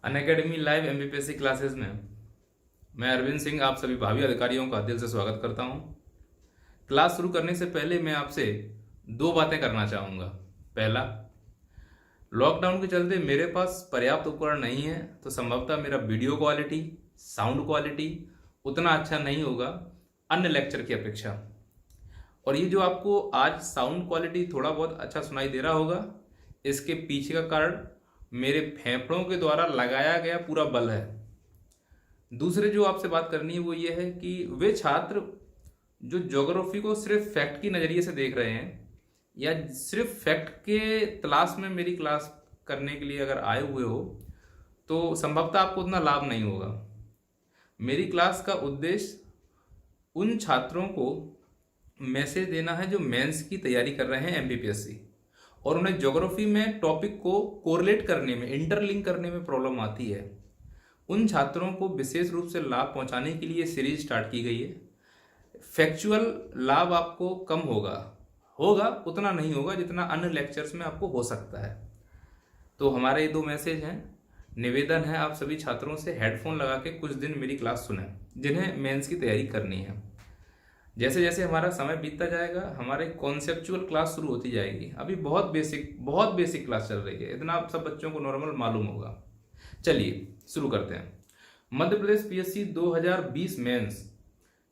Unacademy live MPPSC classes में मैं अरविंद सिंह आप सभी भावी अधिकारियों का दिल से स्वागत करता हूं। क्लास शुरू करने से पहले मैं आपसे दो बातें करना चाहूँगा। पहला, लॉकडाउन के चलते मेरे पास पर्याप्त उपकरण नहीं है, तो संभवतः मेरा वीडियो क्वालिटी, साउंड क्वालिटी उतना अच्छा नहीं होगा अन्य लेक्चर की अपेक्षा। और ये जो आपको आज साउंड क्वालिटी थोड़ा बहुत अच्छा सुनाई दे रहा होगा, इसके पीछे का कारण मेरे फेफड़ों के द्वारा लगाया गया पूरा बल है। दूसरे जो आपसे बात करनी है वो ये है कि वे छात्र जो ज्योग्राफी को सिर्फ फैक्ट की नज़रिए से देख रहे हैं या सिर्फ फैक्ट के तलाश में मेरी क्लास करने के लिए अगर आए हुए हो, तो संभवतः आपको उतना लाभ नहीं होगा। मेरी क्लास का उद्देश्य उन छात्रों को मैसेज देना है जो मेंस की तैयारी कर रहे हैं एमपीपीएससी, और उन्हें ज्योग्राफी में टॉपिक को कोरिलेट करने में, इंटरलिंक करने में प्रॉब्लम आती है। उन छात्रों को विशेष रूप से लाभ पहुंचाने के लिए सीरीज स्टार्ट की गई है। फैक्चुअल लाभ आपको कम होगा उतना नहीं होगा जितना अन्य लेक्चर्स में आपको हो सकता है। तो हमारे ये दो मैसेज हैं। निवेदन है आप सभी छात्रों से, हेडफोन लगा के कुछ दिन मेरी क्लास सुनें जिन्हें मेंस की तैयारी करनी है। जैसे जैसे हमारा समय बीतता जाएगा हमारे कॉन्सेप्चुअल क्लास शुरू होती जाएगी। अभी बहुत बेसिक क्लास चल रही है, इतना आप सब बच्चों को नॉर्मल मालूम होगा। चलिए शुरू करते हैं। मध्य प्रदेश पीएससी 2020 मेंस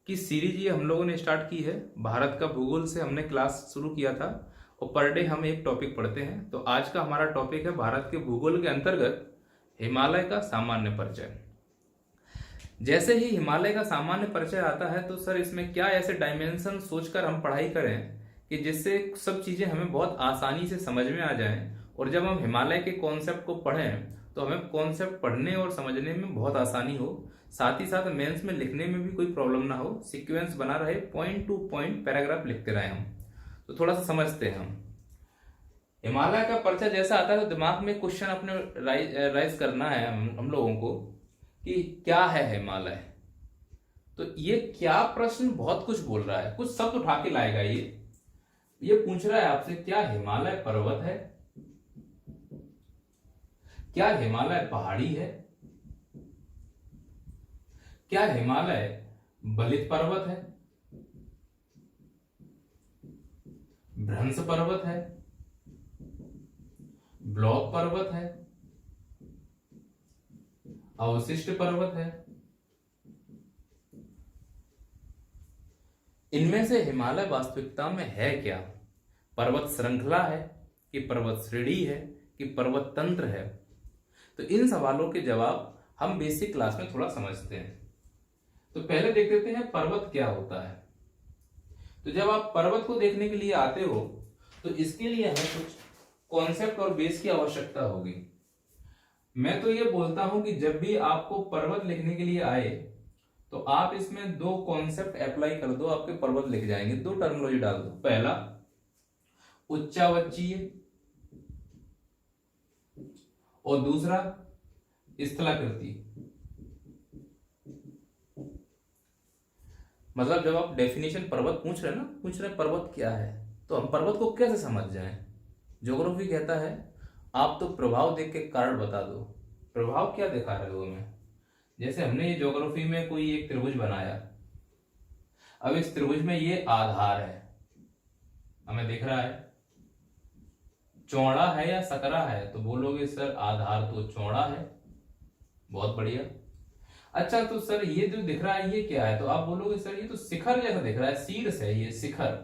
की सीरीज ये हम लोगों ने स्टार्ट की है। भारत का भूगोल से हमने क्लास शुरू किया था और पर डे हम एक टॉपिक पढ़ते हैं। तो आज का हमारा टॉपिक है भारत के भूगोल के अंतर्गत हिमालय का सामान्य परिचय। जैसे ही हिमालय का सामान्य परिचय आता है तो सर इसमें क्या ऐसे डायमेंशन सोचकर हम पढ़ाई करें कि जिससे सब चीजें हमें बहुत आसानी से समझ में आ जाएं, और जब हम हिमालय के कॉन्सेप्ट को पढ़ें तो हमें कॉन्सेप्ट पढ़ने और समझने में बहुत आसानी हो, साथ ही साथ मेंस में लिखने में भी कोई प्रॉब्लम ना हो, सीक्वेंस बना रहे, पॉइंट टू पॉइंट पैराग्राफ लिखते रहे हम। तो थोड़ा सा समझते हैं हम। हिमालय का परिचय जैसा आता है तो दिमाग में क्वेश्चन अपने राइज करना है हम लोगों को कि क्या है हिमालय। तो ये क्या प्रश्न बहुत कुछ बोल रहा है, कुछ शब्द उठा के लाएगा। ये पूछ रहा है आपसे, क्या हिमालय पर्वत है? क्या हिमालय पहाड़ी है? क्या हिमालय बलित पर्वत है, भ्रंश पर्वत है, ब्लॉक पर्वत है, अवशिष्ट पर्वत है? इनमें से हिमालय वास्तविकता में है क्या? पर्वत श्रृंखला है कि पर्वत श्रेणी है कि पर्वत तंत्र है? तो इन सवालों के जवाब हम बेसिक क्लास में थोड़ा समझते हैं। तो पहले देख लेते हैं पर्वत क्या होता है। तो जब आप पर्वत को देखने के लिए आते हो तो इसके लिए हमें कुछ कॉन्सेप्ट और बेस की आवश्यकता होगी। मैं तो ये बोलता हूं कि जब भी आपको पर्वत लिखने के लिए आए तो आप इसमें दो कॉन्सेप्ट अप्लाई कर दो, आपके पर्वत लिख जाएंगे। दो टर्मिनोलॉजी डाल दो। पहला उच्चावचीय और दूसरा स्थलाकृति। मतलब जब आप डेफिनेशन पर्वत पूछ रहे हैं पर्वत क्या है, तो हम पर्वत को कैसे समझ जाएं। ज्योग्राफी कहता है आप तो प्रभाव देख के कारण बता दो। प्रभाव क्या दिखा रहे हो हमें? जैसे हमने ये ज्योग्राफी में कोई एक त्रिभुज बनाया, अब इस त्रिभुज में ये आधार है, हमें दिख रहा है। चौड़ा है या सकरा है? तो बोलोगे सर आधार तो चौड़ा है। बहुत बढ़िया। अच्छा तो सर ये जो दिख रहा है ये क्या है? तो आप बोलोगे सर ये तो शिखर जैसा दिख रहा है, शीर्ष है ये शिखर।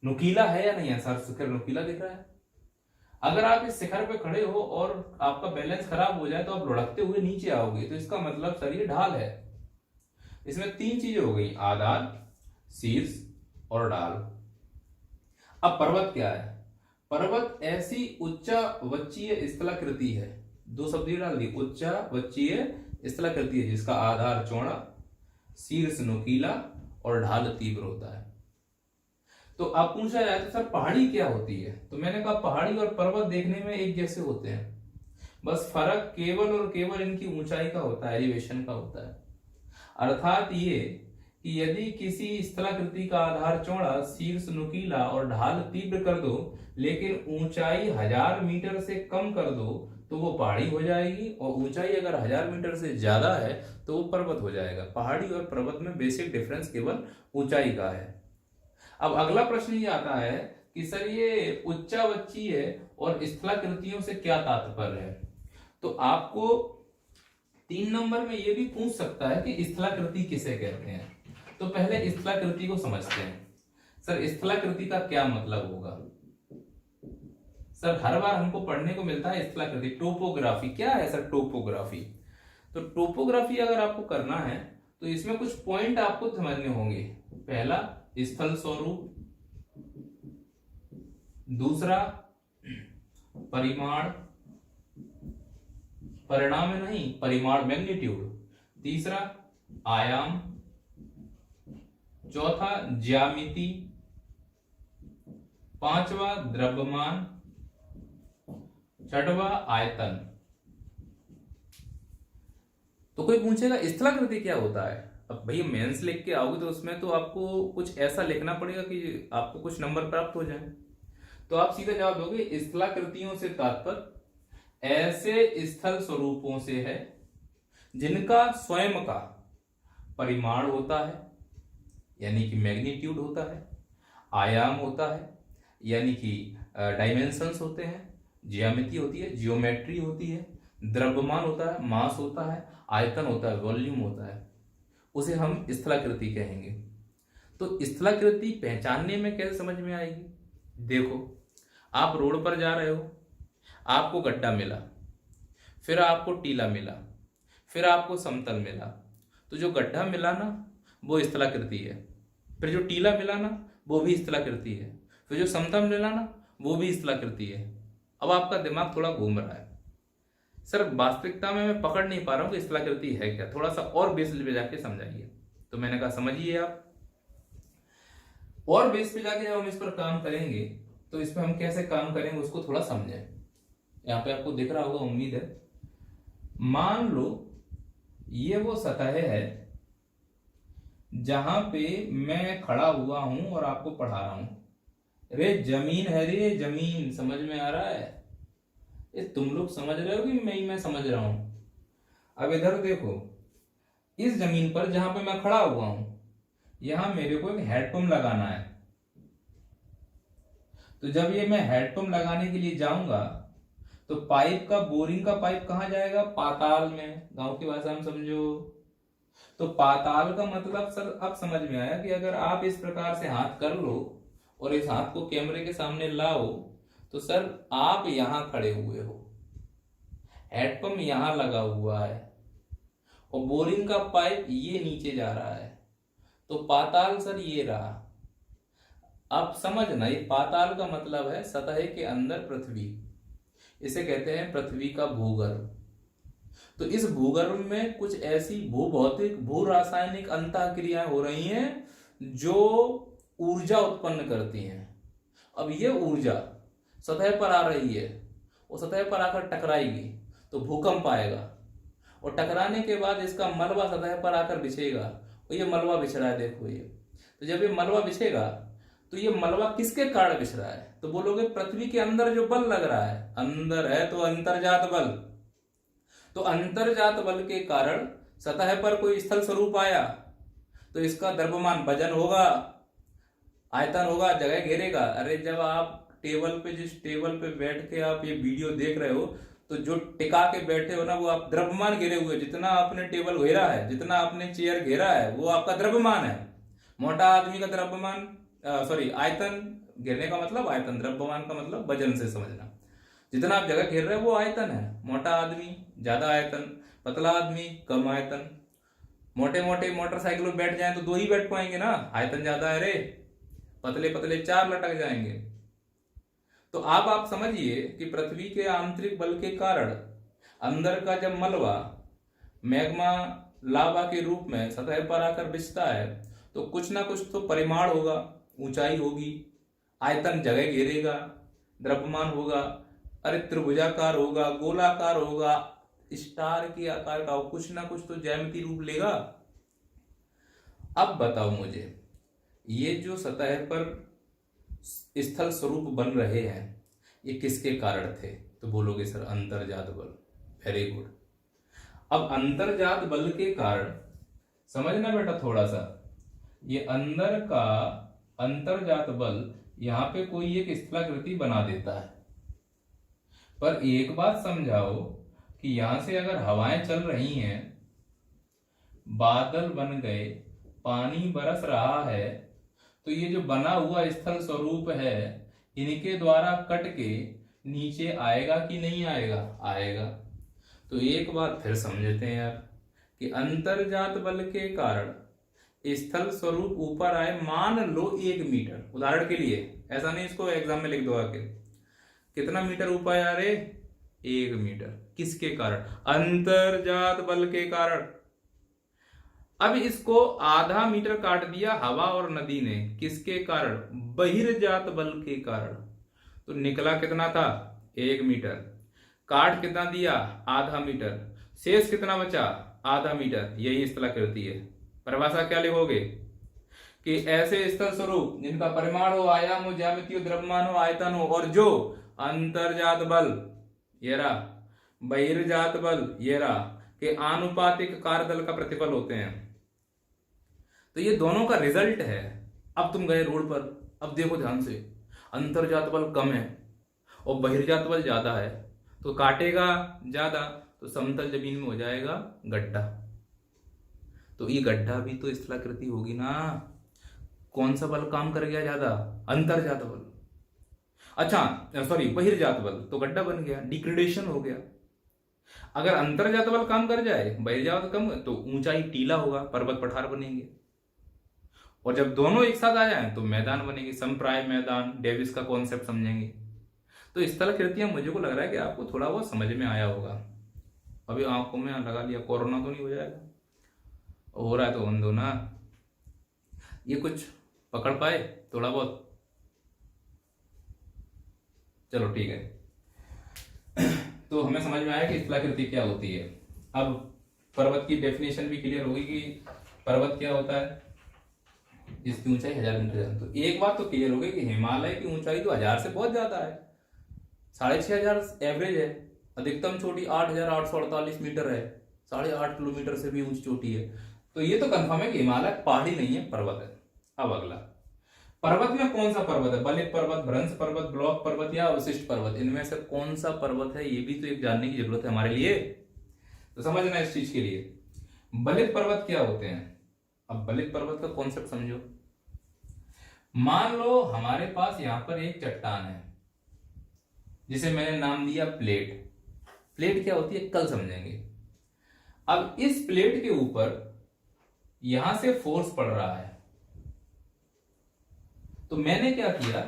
नुकीला है या नहीं है सर? शिखर नुकीला दिख रहा है। अगर आप इस शिखर पे खड़े हो और आपका बैलेंस खराब हो जाए तो आप लुढ़कते हुए नीचे आओगे, तो इसका मतलब सर ये ढाल है। इसमें तीन चीजें हो गई, आधार, शीर्ष और ढाल। अब पर्वत क्या है? पर्वत ऐसी उच्चावचीय स्थलाकृति है, दो शब्द डाल दिए, उच्चावचीय स्थलाकृति है जिसका आधार चौड़ा, शीर्ष नुकीला और ढाल तीव्र होता है। तो आप पूछा जाए तो सर पहाड़ी क्या होती है? तो मैंने कहा पहाड़ी और पर्वत देखने में एक जैसे होते हैं, बस फर्क केवल और केवल इनकी ऊंचाई का होता है, एलिवेशन का होता है। अर्थात ये कि यदि किसी स्थलाकृति का आधार चौड़ा, शीर्ष नुकीला और ढाल तीव्र कर दो, लेकिन ऊंचाई 1000 मीटर से कम कर दो, तो वो पहाड़ी हो जाएगी, और ऊंचाई अगर 1000 मीटर से ज्यादा है तो वो पर्वत हो जाएगा। पहाड़ी और पर्वत में बेसिक डिफरेंस केवल ऊंचाई का है। अब अगला प्रश्न ये आता है कि सर ये उच्चावच्ची है और स्थलाकृतियों से क्या तात्पर्य है। तो आपको 3 नंबर में ये भी पूछ सकता है कि स्थलाकृति किसे कहते हैं। तो पहले स्थलाकृति को समझते हैं। सर स्थलाकृति का क्या मतलब होगा। सर हर बार हमको पढ़ने को मिलता है स्थलाकृति, टोपोग्राफी। क्या है सर टोपोग्राफी। तो टोपोग्राफी अगर आपको करना है तो इसमें कुछ पॉइंट आपको समझने होंगे। पहला स्थल स्वरूप, दूसरा परिमाण, परिणाम नहीं परिमाण मैग्नीट्यूड, तीसरा आयाम, चौथा ज्यामिति, पांचवा द्रव्यमान, छठवा आयतन। तो कोई पूछेगा स्थलाकृति क्या होता है। अब भैया मेंस लिख के आओगे तो उसमें तो आपको कुछ ऐसा लिखना पड़ेगा कि आपको कुछ नंबर प्राप्त हो जाए। तो आप सीधा जवाब दोगे स्थलाकृतियों से तात्पर्य ऐसे स्थल स्वरूपों से है जिनका स्वयं का परिमाण होता है, यानी कि मैग्नीट्यूड होता है, आयाम होता है, यानी कि डायमेंशंस होते हैं, ज्यामिति होती है, जियोमेट्री होती है, द्रव्यमान होता है, मास होता है, आयतन होता है, वॉल्यूम होता है, उसे हम स्थलाकृति कहेंगे। तो स्थलाकृति पहचानने में कैसे समझ में आएगी। देखो आप रोड पर जा रहे हो, आपको गड्ढा मिला, फिर आपको टीला मिला, फिर आपको समतल मिला। तो जो गड्ढा मिला ना वो स्थलाकृति है, फिर जो टीला मिला ना वो भी स्थलाकृति है, फिर जो समतल मिला ना वो भी स्थलाकृति है। अब आपका दिमाग थोड़ा घूम रहा है, सर वास्तविकता में मैं पकड़ नहीं पा रहा हूं कि स्थलाकृति है क्या, थोड़ा सा और बेस पे जाके समझाइए। तो मैंने कहा समझिए आप, और बेस पे जाके जब हम इस पर काम करेंगे तो इस पर हम कैसे काम करेंगे उसको थोड़ा समझें। यहाँ पे आपको दिख रहा होगा, उम्मीद है। मान लो ये वो सतह है जहां पे मैं खड़ा हुआ हूं और आपको पढ़ा रहा हूं। रे जमीन है, रे जमीन, समझ में आ रहा है। ये तुम लोग समझ रहे हो कि मैं समझ रहा हूं। अब इधर देखो, इस जमीन पर जहां पे मैं खड़ा हुआ हूं यहां मेरे को एक हेडपंप लगाना है। तो जब ये मैं हेडपंप लगाने के लिए जाऊंगा तो पाइप का, बोरिंग का पाइप कहां जाएगा, पाताल में। गांव की भाषा में समझो। तो पाताल का मतलब सर अब समझ में आया कि अगर आप इस प्रकार से हाथ कर लो और इस हाथ को कैमरे के सामने लाओ तो सर आप यहां खड़े हुए हो, हेडपंप यहां लगा हुआ है और बोरिंग का पाइप ये नीचे जा रहा है। तो पाताल सर ये रहा। अब समझना, ये पाताल का मतलब है सतह के अंदर पृथ्वी। इसे कहते हैं पृथ्वी का भूगर्भ। तो इस भूगर्भ में कुछ ऐसी भूभौतिक, भू रासायनिक अंतःक्रियाएं हो रही हैं जो ऊर्जा उत्पन्न करती हैं। अब ये ऊर्जा सतह पर आ रही है, वो सतह पर आकर टकराएगी तो भूकंप आएगा, और टकराने के बाद इसका मलबा सतह पर आकर बिछेगा। और ये मलबा बिछ रहा है, देखो ये। तो जब ये मलबा बिछेगा तो ये मलबा किसके कारण बिछ रहा है, तो बोलोगे पृथ्वी के अंदर जो बल लग रहा है, अंदर है तो अंतर्जात बल। तो अंतर्जात बल के कारण सतह पर कोई स्थल स्वरूप आया तो इसका द्रव्यमान वजन होगा, आयतन होगा, जगह घेरेगा। अरे जब आप टेबल पे, जिस टेबल पे बैठ के आप ये वीडियो देख रहे हो तो जो टिका के बैठे हो ना वो आप द्रव्यमान घेरे हुए। जितना आपने टेबल घेरा है, जितना आपने चेयर घेरा है वो आपका द्रव्यमान है। मोटा आदमी का द्रव्यमान, सॉरी आयतन, घेरने का मतलब आयतन, द्रव्यमान का मतलब वजन से समझना। जितना आप जगह घेर रहे हो वो आयतन है। मोटा आदमी ज्यादा आयतन, पतला आदमी कम आयतन। मोटे मोटे मोटरसाइकिल में बैठ जाए तो 2 ही बैठ पाएंगे ना, आयतन ज्यादा है रे। पतले पतले 4 लटक जाएंगे। तो आप समझिए कि पृथ्वी के आंतरिक बल के कारण अंदर का जब मलबा मैग्मा लावा के रूप में सतह पर आकर बिछता है तो कुछ ना कुछ तो परिमाण होगा, ऊंचाई होगी, आयतन जगह घेरेगा, द्रव्यमान होगा, अरे त्रिभुजाकार होगा, गोलाकार होगा, स्टार के आकार का, कुछ ना कुछ तो ज्यामिति रूप लेगा। अब बताओ मुझे, ये जो सतह पर स्थल स्वरूप बन रहे हैं ये किसके कारण थे? तो बोलोगे सर अंतर्जात बल। Very good. अब अंतर्जात बल के कारण समझना बेटा थोड़ा सा, ये अंदर का अंतर्जात बल यहां पे कोई एक स्थलाकृति बना देता है। पर एक बात समझाओ कि यहां से अगर हवाएं चल रही हैं, बादल बन गए, पानी बरस रहा है, तो ये जो बना हुआ स्थल स्वरूप है इनके द्वारा कट के नीचे आएगा कि नहीं आएगा? आएगा। तो एक बात फिर समझते हैं यार कि अंतर्जात बल के कारण स्थल स्वरूप ऊपर आए, मान लो 1 मीटर, उदाहरण के लिए, ऐसा नहीं इसको एग्जाम में लिख दो आके, कितना मीटर ऊपर आ रहे? 1 मीटर। किसके कारण? अंतर्जात बल के कारण। अब इसको आधा मीटर काट दिया हवा और नदी ने, किसके कारण? बहिर्जात बल के कारण। तो निकला कितना था? 1 मीटर। काट कितना दिया? आधा मीटर। शेष कितना बचा? आधा मीटर। यही स्थलाकृति है। परिभाषा क्या लिखोगे कि ऐसे स्थल स्वरूप जिनका परिमाण हो, आयाम हो, ज्यामिति हो, द्रव्यमान हो, आयतन हो, और जो अंतर्जात बल ये रहा, बहिर्जात बल ये रहा, के आनुपातिक कार्यदल का प्रतिफल होते हैं। तो ये दोनों का रिजल्ट है। अब तुम गए रोड पर, अब देखो ध्यान से, अंतर्जात बल कम है और बहिर्जात बल ज्यादा है, तो काटेगा ज्यादा तो समतल जमीन में हो जाएगा गड्ढा। तो ये गड्ढा भी तो स्थलाकृति होगी ना। कौन सा बल काम कर गया ज्यादा? अंतर्जात बल। अच्छा सॉरी, बहिर्जात बल, तो गड्ढा बन गया, डिग्रेडेशन हो गया। अगर अंतर्जात बल काम कर जाए, बहिर्जात कम, तो ऊंचाई टीला होगा, पर्वत पठार बनेंगे। और जब दोनों एक साथ आ जाए तो मैदान बनेंगे, समप्राय मैदान, डेविस का कॉन्सेप्ट समझेंगे। तो स्थलाकृतियां मुझे को लग रहा है कि आपको थोड़ा बहुत समझ में आया होगा। अभी आंखों में लगा लिया, कोरोना तो नहीं हो जाएगा? हो रहा है तो होने दो ना। ये कुछ पकड़ पाए थोड़ा बहुत? चलो ठीक है। तो हमें समझ में आया कि स्थलाकृति क्या होती है। अब पर्वत की डेफिनेशन भी क्लियर होगी कि पर्वत क्या होता है, जिसकी ऊंचाई 1000 मीटर है। तो एक बात तो क्लियर हो गई कि हिमालय की ऊंचाई तो 1000 से बहुत ज्यादा है, 6500 एवरेज है। अधिकतम चोटी 8848 मीटर है, 8.5 किलोमीटर से भी ऊंची चोटी है। तो ये तो कंफर्म है कि हिमालय पहाड़ी नहीं है, पर्वत है। अब अगला, पर्वत में कौन सा पर्वत है? बलित पर्वत, भ्रंश पर्वत, ब्लॉक पर्वत या अवशिष्ट पर्वत? इनमें से कौन सा पर्वत है? ये भी तो एक जानने की जरूरत है हमारे लिए। तो समझना इस चीज के लिए, बलित पर्वत क्या होते हैं। अब बलित पर्वत का कॉन्सेप्ट समझो। मान लो हमारे पास यहां पर एक चट्टान है जिसे मैंने नाम दिया प्लेट। प्लेट क्या होती है कल समझेंगे। अब इस प्लेट के ऊपर यहां से फोर्स पड़ रहा है, तो मैंने क्या किया,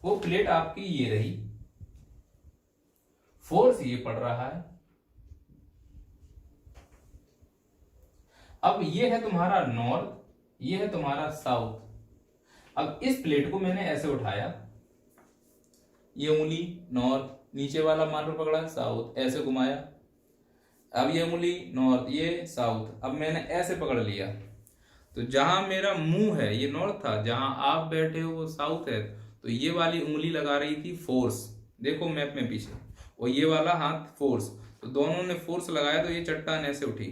वो प्लेट आपकी ये रही, फोर्स ये पड़ रहा है। अब ये है तुम्हारा नॉर्थ, ये है तुम्हारा साउथ। अब इस प्लेट को मैंने ऐसे उठाया, ये उंगली नॉर्थ, नीचे वाला मार्कर पकड़ा साउथ, ऐसे घुमाया। अब ये उंगली नॉर्थ, ये साउथ। अब मैंने ऐसे पकड़ लिया, तो जहां मेरा मुंह है ये नॉर्थ था, जहां आप बैठे हो वो साउथ है। तो ये वाली उंगली लगा रही थी फोर्स, देखो मैप में पीछे, और ये वाला हाथ फोर्स। तो दोनों ने फोर्स लगाया तो ये चट्टान ऐसे उठी,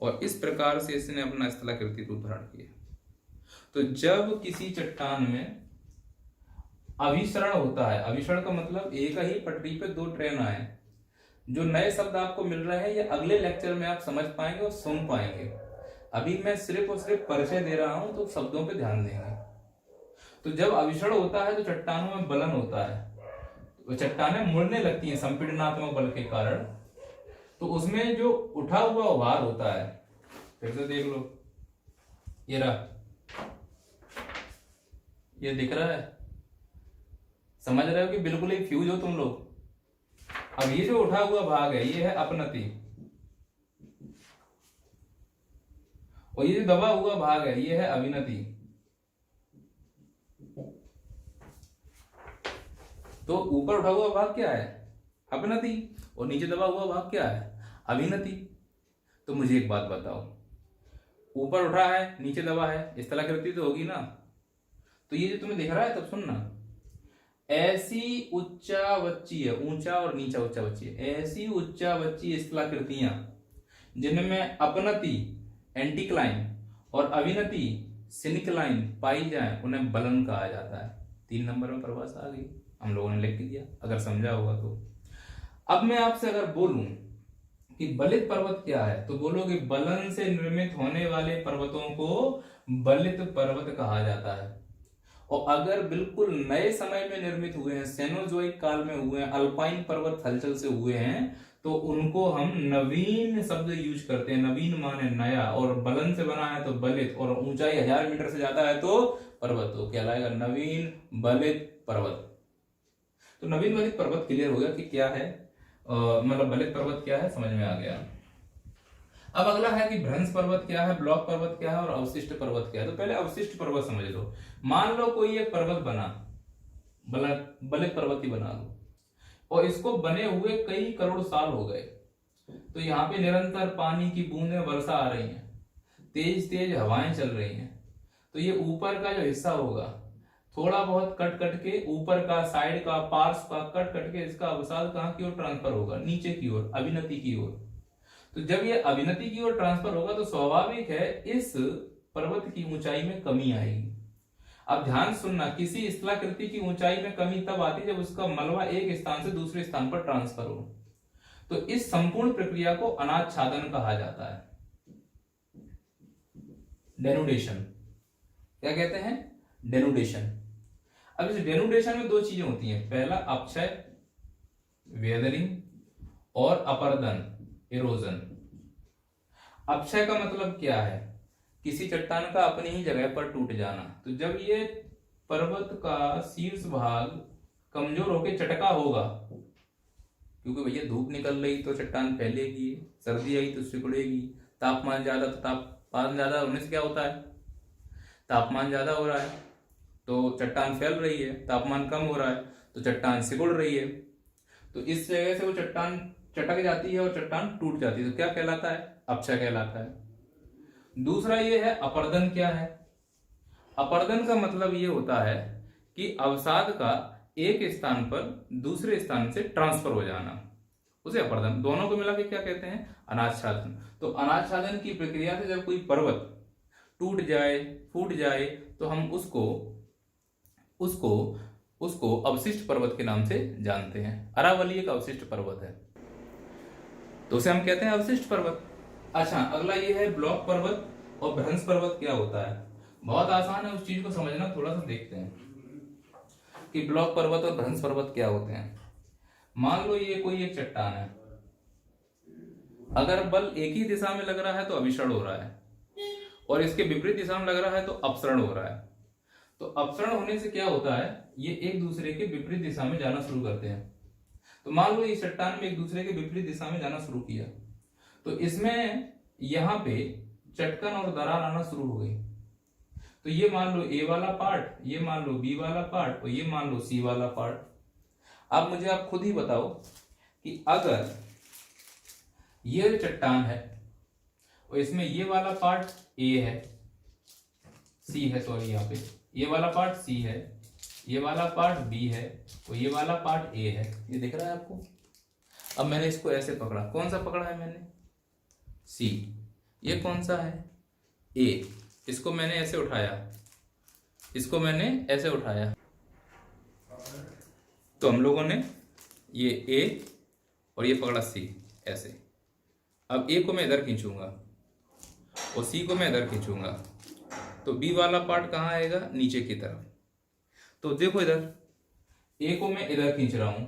और इस प्रकार से इसने अपना स्थलाकृति रूप धारण किया। तो जब किसी चट्टान में अभिसरण होता है, अभिसरण का मतलब एक ही पटरी पे 2 ट्रेन आए, जो नए शब्द आपको मिल रहे हैं ये अगले लेक्चर में आप समझ पाएंगे और सुन पाएंगे। अभी मैं सिर्फ और सिर्फ परिचय दे रहा हूं, तो शब्दों पे ध्यान देंगे। तो जब अभिसरण होता है तो चट्टानों में बलन होता है, तो चट्टानें मुड़ने लगती हैं संपीड़नात्मक बल के कारण। तो उसमें जो उठा हुआ भार होता है, फिर से देख लो, ये रहा, ये दिख रहा है, समझ रहे हो कि बिल्कुल ही फ्यूज हो तुम लोग। अब ये जो उठा हुआ भाग है ये है अपनति, और ये जो दबा हुआ भाग है ये है अविनति। तो ऊपर उठा हुआ भाग क्या है? अपनति, और नीचे दबा हुआ भाग क्या है? अविनति। तो मुझे एक बात बताओ, ऊपर उठा है नीचे दबा है, इस स्थलाकृति तो होगी ना। तो ये जो तुम्हें दिख रहा है तब सुनना, ऐसी उच्चावच्चीय, ऊंचा और नीचा उच्चावच्चीय, ऐसी उच्चावच्चीय स्थलाकृतियां जिनमें अपनति एंटीक्लाइन और अविनति सिनिक्लाइन पाई जाए उन्हें बलन कहा जाता है। 3 नंबर में परिभाषा आ गई, हम लोगों ने लिख दिया अगर समझा होगा तो। अब मैं आपसे अगर बोलूं कि बलित पर्वत क्या है, तो बोलोगे बलन से निर्मित होने वाले पर्वतों को बलित पर्वत कहा जाता है। और अगर बिल्कुल नए समय में निर्मित हुए हैं, सेनोजोइक काल में हुए हैं, अल्पाइन पर्वत हलचल से हुए हैं, तो उनको हम नवीन शब्द यूज करते हैं। नवीन माने नया, और बलन से बना है तो बलित, और ऊंचाई 1000 मीटर से ज्यादा है तो पर्वत, तो कहलाएगा नवीन बलित पर्वत। तो नवीन बलित पर्वत क्लियर हो गया कि क्या है, मतलब बलित पर्वत क्या है, समझ में आ गया। अब अगला है कि भ्रंश पर्वत क्या है, ब्लॉक पर्वत क्या है और अवशिष्ट पर्वत क्या है। तो पहले अवशिष्ट पर्वत समझ लो। मान लो कोई एक पर्वत बना, बलित पर्वत ही बना लो, और इसको बने हुए कई करोड़ साल हो गए। तो यहाँ पे निरंतर पानी की बूंदें वर्षा आ रही हैं, तेज तेज हवाएं चल रही हैं। तो ये ऊपर का जो हिस्सा होगा थोड़ा बहुत कट कट के, ऊपर का, साइड का, पार्श्व का कट कट के इसका अवसाद कहाँ की ओर ट्रांसफर होगा, नीचे की ओर, अविनति की ओर। तो जब ये अविनति की ओर ट्रांसफर होगा तो स्वाभाविक है इस पर्वत की ऊंचाई में कमी आएगी। अब ध्यान सुनना, किसी स्थलाकृति की ऊंचाई में कमी तब आती है जब उसका मलबा एक स्थान से दूसरे स्थान पर ट्रांसफर हो। तो इस संपूर्ण प्रक्रिया को अनाच्छादन कहा जाता है, डेनुडेशन। क्या कहते हैं, डेनुडेशन। अब इस डेनुडेशन में 2 चीजें होती हैं, पहला अपक्षय वेदरिंग और अपर्दन इरोजन। अपक्षय का मतलब क्या है, किसी चट्टान का अपनी ही जगह पर टूट जाना। तो जब ये पर्वत का शीर्ष भाग कमजोर होकर चटका होगा, क्योंकि भैया धूप निकल रही तो चट्टान फैलेगी, सर्दी आई तो सिकुड़ेगी, तापमान ज्यादा तो तापमान ज्यादा होने से क्या होता है, तापमान ज्यादा हो रहा है तो चट्टान फैल रही है, तापमान कम हो रहा है तो चट्टान सिकुड़ रही है। तो इस जगह से वो चट्टान चटक जाती है और चट्टान टूट जाती है, तो क्या कहलाता है, अपक्षय कहलाता है। दूसरा ये है अपर्दन। क्या है अपर्दन का मतलब ये होता है कि अवसाद का एक स्थान पर दूसरे स्थान से ट्रांसफर हो जाना, उसे अपर्दन। दोनों को मिला के क्या कहते हैं, अनाच्छादन। तो अनाच्छादन की प्रक्रिया से जब कोई पर्वत टूट जाए, फूट जाए, तो हम उसको अवशिष्ट पर्वत के नाम से जानते हैं। अरावली एक अवशिष्ट पर्वत है, तो उसे हम कहते हैं अवशिष्ट पर्वत। अच्छा, अगला ये है ब्लॉक पर्वत और भ्रंश पर्वत क्या होता है। बहुत आसान है, उस चीज को समझना थोड़ा सा देखते हैं कि ब्लॉक पर्वत और भ्रंश पर्वत क्या होते हैं। मान लो ये कोई एक चट्टान है, अगर बल एक ही दिशा में लग रहा है तो अभिसरण हो रहा है, और इसके विपरीत दिशा में लग रहा है तो अपसरण हो रहा है। तो अपसरण होने से क्या होता है, ये एक दूसरे के विपरीत दिशा में जाना शुरू करते हैं। तो मान लो इस चट्टान में एक दूसरे के विपरीत दिशा में जाना शुरू किया, तो इसमें यहां पे चटकन और दरार आना शुरू हो गई। तो ये मान लो ए वाला पार्ट, ये मान लो बी वाला पार्ट, और ये मान लो सी वाला पार्ट। अब मुझे आप खुद ही बताओ कि अगर ये चट्टान है और इसमें ये वाला पार्ट ए है, सी है, सॉरी यहाँ पे ये वाला पार्ट सी है, ये वाला पार्ट बी है और ये वाला पार्ट ए है, ये दिख रहा है आपको। अब मैंने इसको ऐसे पकड़ा, कौन सा पकड़ा है मैंने, सी। ये कौन सा है, ए। इसको मैंने ऐसे उठाया, इसको मैंने ऐसे उठाया, तो हम लोगों ने ये ए और ये पकड़ा सी ऐसे। अब ए को मैं इधर खींचूंगा और सी को मैं इधर खींचूंगा, तो बी वाला पार्ट कहाँ आएगा, नीचे की तरफ। तो देखो इधर ए को मैं इधर खींच रहा हूं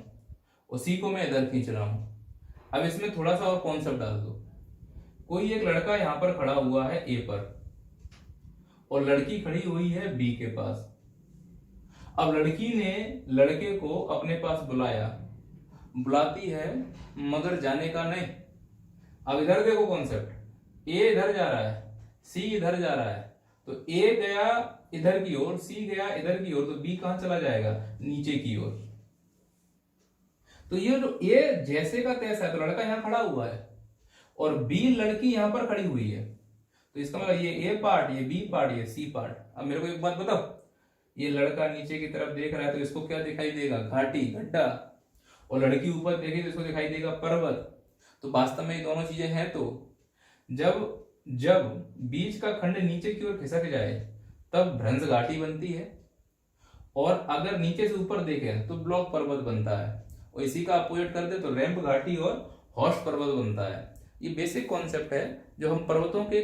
और सी को मैं इधर खींच रहा हूं। अब इसमें थोड़ा सा और कॉन्सेप्ट डाल दो। कोई एक लड़का यहां पर खड़ा हुआ है ए पर और लड़की खड़ी हुई है बी के पास। अब लड़की ने लड़के को अपने पास बुलाया, बुलाती है मगर जाने का नहीं। अब इधर देखो कॉन्सेप्ट, ए इधर जा रहा है, सी इधर जा रहा है, तो ए गया इधर की ओर, सी गया इधर की ओर, तो बी कहां चला जाएगा, नीचे की ओर। तो ये जो ए जैसे का तैसा है, तो लड़का यहां खड़ा हुआ है और बी लड़की यहां पर खड़ी हुई है, तो इसका मतलब ये ए पार्ट, ये बी पार्ट, ये सी पार्ट। अब मेरे को एक बात बताओ, ये लड़का नीचे की तरफ देख रहा है तो इसको क्या दिखाई देगा? घाटी, गड्ढा। और लड़की ऊपर देखे तो इसको दिखाई देगा पर्वत। तो वास्तव में ये दोनों चीजें हैं। तो जब जब बीच का खंड नीचे की ओर खिसक जाए तब भ्रंश घाटी बनती है, और अगर नीचे से ऊपर देखें तो ब्लॉक पर्वत बनता है, और इसी का अपोजिट कर दे तो रैंप घाटी और हौश पर्वत बनता है। ये बेसिक कॉन्सेप्ट है जो हम पर्वतों के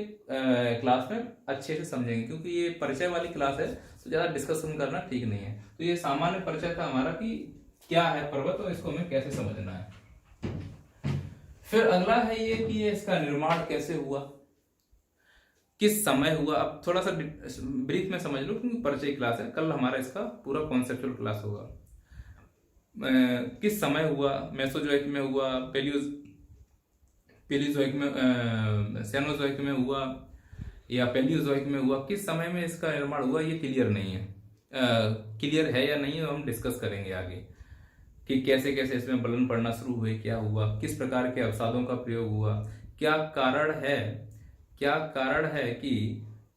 क्लास में अच्छे से समझेंगे, क्योंकि ये परिचय वाली क्लास है तो ज्यादा डिस्कशन करना ठीक नहीं है। तो ये सामान्य परिचय था हमारा कि क्या है पर्वत और इसको हमें कैसे समझना है। फिर अगला है ये कि ये इसका निर्माण कैसे हुआ, किस समय हुआ। अब थोड़ा सा ब्रीफ में समझ लो क्योंकि परिचय क्लास है, कल हमारा इसका पूरा कॉन्सेप्चुअल क्लास होगा। किस समय हुआ, मेसोजोइक में हुआ, पेलियोजोइक में, सेनोजोइक में हुआ या पेलियोजोइक में हुआ, किस समय में इसका निर्माण हुआ ये क्लियर नहीं है। क्लियर है या नहीं है हम डिस्कस करेंगे आगे, कि कैसे कैसे इसमें बलन पड़ना शुरू हुए, क्या हुआ, किस प्रकार के अवसादों का प्रयोग हुआ, क्या कारण है कि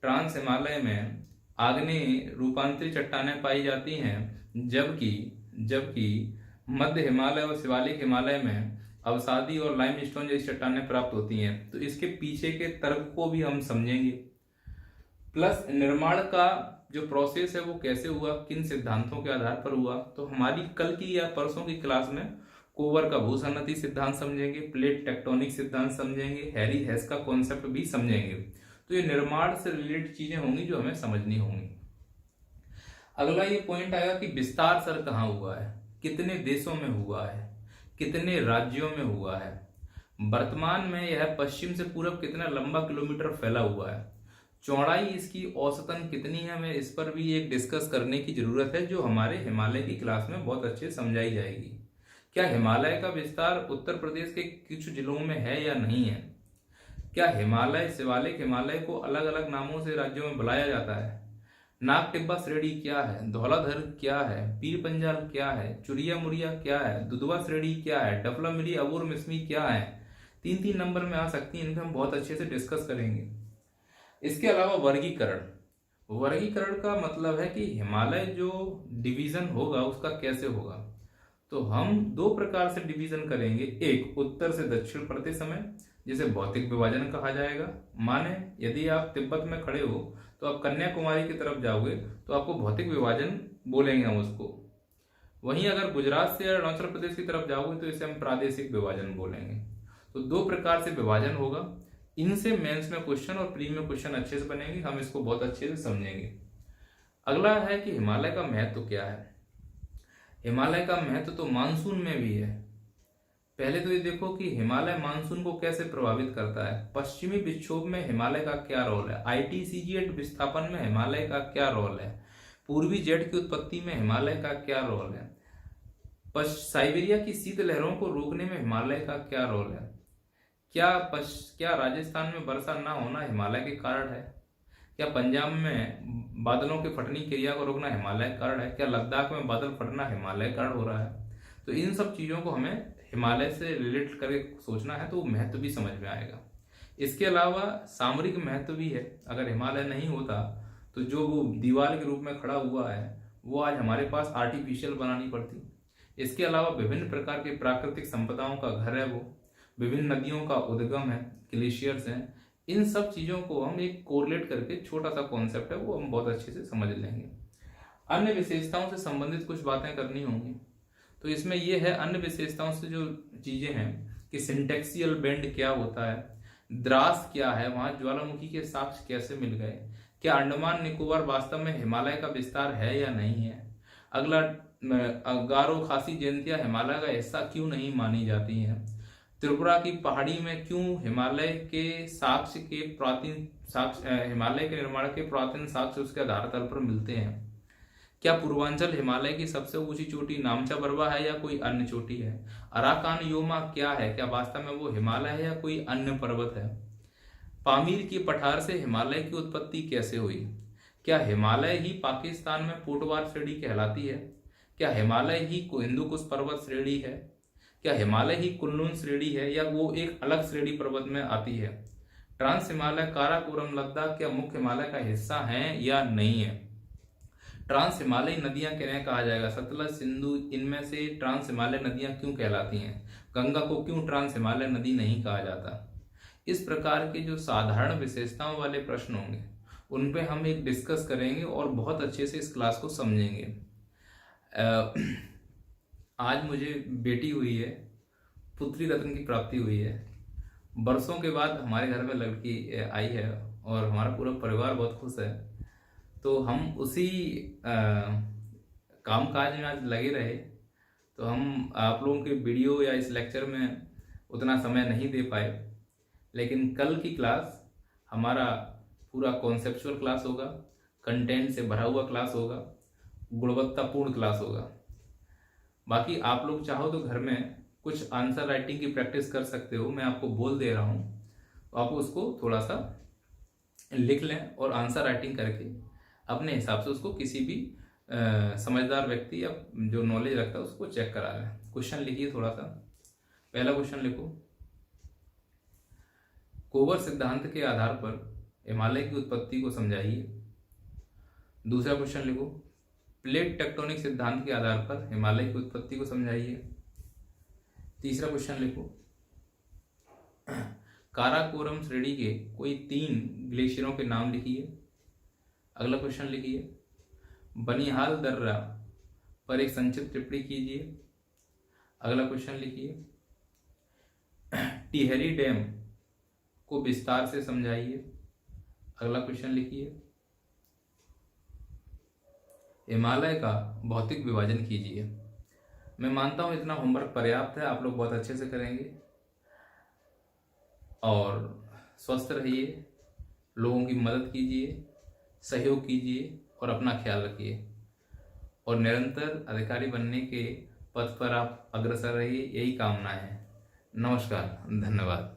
ट्रांस हिमालय में आग्नेय रूपांतरित चट्टानें पाई जाती हैं, जबकि मध्य हिमालय और शिवालिक हिमालय में अवसादी और लाइमस्टोन जैसी चट्टानें प्राप्त होती हैं। तो इसके पीछे के तर्क को भी हम समझेंगे, प्लस निर्माण का जो प्रोसेस है वो कैसे हुआ, किन सिद्धांतों के आधार पर हुआ। तो हमारी कल की या परसों की क्लास में कोवर का भूसन्नति सिद्धांत समझेंगे, प्लेट टेक्टोनिक सिद्धांत समझेंगे, हैरी हेस का कॉन्सेप्ट भी समझेंगे। तो ये निर्माण से रिलेटेड चीजें होंगी जो हमें समझनी होंगी। अगला ये पॉइंट आएगा कि विस्तार सर कहाँ हुआ है, कितने देशों में हुआ है, कितने राज्यों में हुआ है, वर्तमान में यह पश्चिम से पूरब कितना लंबा किलोमीटर फैला हुआ है, चौड़ाई इसकी औसतन कितनी है, हमें इस पर भी एक डिस्कस करने की जरूरत है जो हमारे हिमालय की क्लास में बहुत अच्छे से समझाई जाएगी। क्या हिमालय का विस्तार उत्तर प्रदेश के कुछ जिलों में है या नहीं है, क्या हिमालय शिवालिक हिमालय को अलग अलग नामों से राज्यों में बुलाया जाता है, नाग टिब्बा श्रेणी क्या है, धौलाधर क्या है, पीर पंजाल क्या है, चुरिया मुरिया क्या है, दुधवा श्रेणी क्या है, डफला मिली अबूर मिसमी क्या है। 3-3 नंबर में आ सकती है, इनको हम बहुत अच्छे से डिस्कस करेंगे। इसके अलावा वर्गीकरण का मतलब है कि हिमालय जो डिवीजन होगा उसका कैसे होगा। तो हम 2 प्रकार से डिवीजन करेंगे, एक उत्तर से दक्षिण पड़ते समय जिसे भौतिक विभाजन कहा जाएगा। माने यदि आप तिब्बत में खड़े हो तो आप कन्याकुमारी की तरफ जाओगे तो आपको भौतिक विभाजन बोलेंगे हम उसको। वहीं अगर गुजरात से अरुणाचल प्रदेश की तरफ जाओगे तो इसे हम प्रादेशिक विभाजन बोलेंगे। तो 2 प्रकार से विभाजन होगा, इनसे मेंस में क्वेश्चन और प्री में क्वेश्चन अच्छे से बनेंगे, हम इसको बहुत अच्छे से समझेंगे। अगला है कि हिमालय का महत्व क्या है। हिमालय का महत्व तो मानसून में भी है। पहले तो ये देखो कि हिमालय मानसून को कैसे प्रभावित करता है, पश्चिमी विक्षोभ में हिमालय का क्या रोल है, ITCZ विस्थापन में हिमालय का क्या रोल है, पूर्वी जेट की उत्पत्ति में हिमालय का क्या रोल है, साइबेरिया की शीत लहरों को रोकने में हिमालय का क्या रोल है, क्या राजस्थान में वर्षा न होना हिमालय के कारण है, क्या पंजाब में बादलों के फटने की क्रिया को रोकना हिमालय का कारण है, क्या लद्दाख में बादल फटना हिमालय कारण हो रहा है। तो इन सब चीजों को हमें हिमालय से रिलेट करके सोचना है तो महत्व भी समझ में आएगा। इसके अलावा सामरिक महत्व भी है। अगर हिमालय नहीं होता तो जो वो दीवार के रूप में खड़ा हुआ है वो आज हमारे पास आर्टिफिशियल बनानी पड़ती। इसके अलावा विभिन्न प्रकार के प्राकृतिक संपदाओं का घर है वो, विभिन्न नदियों का उद्गम है, ग्लेशियर्स हैं। इन सब चीजों को हम एक कोरिलेट करके छोटा सा कॉन्सेप्ट है वो हम बहुत अच्छे से समझ लेंगे। अन्य विशेषताओं से संबंधित कुछ बातें करनी होंगी। तो इसमें यह है अन्य विशेषताओं से जो चीजें हैं कि सिंटेक्सियल बेंड क्या होता है, द्रास क्या है, वहां ज्वालामुखी के साक्ष्य कैसे मिल गए, क्या अंडमान निकोबार वास्तव में हिमालय का विस्तार है या नहीं है। अगला गारो खासी जयंतियां हिमालय का हिस्सा क्यों नहीं मानी जाती हैं, त्रिपुरा की पहाड़ी में क्यों हिमालय के साक्ष्य के प्राचीन हिमालय के निर्माण के प्राचीन साक्ष्य उसके आधार तल पर मिलते हैं, क्या पूर्वांचल हिमालय की सबसे ऊंची चोटी नामचा बरवा है या कोई अन्य चोटी है, अराकान योमा क्या है, क्या वास्तव में वो हिमालय है या कोई अन्य पर्वत है, पामीर की पठार से हिमालय की उत्पत्ति कैसे हुई, क्या हिमालय ही पाकिस्तान में पोटवार श्रेणी कहलाती है, क्या हिमालय ही हिंदुकुश पर्वत श्रेणी है, क्या हिमालय ही कुल्लून श्रेणी है या वो एक अलग श्रेणी पर्वत में आती है, ट्रांस हिमालय, काराकोरम, लद्दाख क्या मुख्य हिमालय का हिस्सा हैं या नहीं है? ट्रांस हिमालयी नदियां किन्हें कहा जाएगा? सतलज, सिंधु, इनमें से ट्रांस हिमालय नदियां क्यों कहलाती हैं? गंगा को क्यों ट्रांस हिमालय नदी नहीं कहा जाता? इस प्रकार के जो साधारण विशेषताओं वाले प्रश्न होंगे उन पे हम एक डिस्कस करेंगे और बहुत अच्छे से इस क्लास को समझेंगे। आज मुझे बेटी हुई है, पुत्री रत्न की प्राप्ति हुई है। बरसों के बाद हमारे घर में लड़की आई है और हमारा पूरा परिवार बहुत खुश है। तो हम उसी काम काज में आज लगे रहे, तो हम आप लोगों के वीडियो या इस लेक्चर में उतना समय नहीं दे पाए। लेकिन कल की क्लास हमारा पूरा कॉन्सेप्चुअल क्लास होगा, कंटेंट से भरा हुआ क्लास होगा, गुणवत्तापूर्ण क्लास होगा। बाकी आप लोग चाहो तो घर में कुछ आंसर राइटिंग की प्रैक्टिस कर सकते हो, मैं आपको बोल दे रहा हूँ, तो आप उसको थोड़ा सा लिख लें और आंसर राइटिंग करके अपने हिसाब से उसको किसी भी समझदार व्यक्ति या जो नॉलेज रखता है उसको चेक करा लें। क्वेश्चन लिखिए थोड़ा सा। पहला क्वेश्चन लिखो, कोवर सिद्धांत के आधार पर हिमालय की उत्पत्ति को समझाइए। दूसरा क्वेश्चन लिखो, प्लेट टेक्टोनिक सिद्धांत के आधार पर हिमालय की उत्पत्ति को समझाइए। तीसरा क्वेश्चन लिखो, काराकोरम श्रेणी के कोई 3 ग्लेशियरों के नाम लिखिए। अगला क्वेश्चन लिखिए, बनिहाल दर्रा पर एक संक्षिप्त टिप्पणी कीजिए। अगला क्वेश्चन लिखिए, टिहरी डैम को विस्तार से समझाइए। अगला क्वेश्चन लिखिए, हिमालय का भौतिक विभाजन कीजिए। मैं मानता हूं इतना होमवर्क पर्याप्त है, आप लोग बहुत अच्छे से करेंगे। और स्वस्थ रहिए, लोगों की मदद कीजिए, सहयोग कीजिए और अपना ख्याल रखिए। और निरंतर अधिकारी बनने के पथ पर आप अग्रसर रहिए, यही कामना है। नमस्कार, धन्यवाद।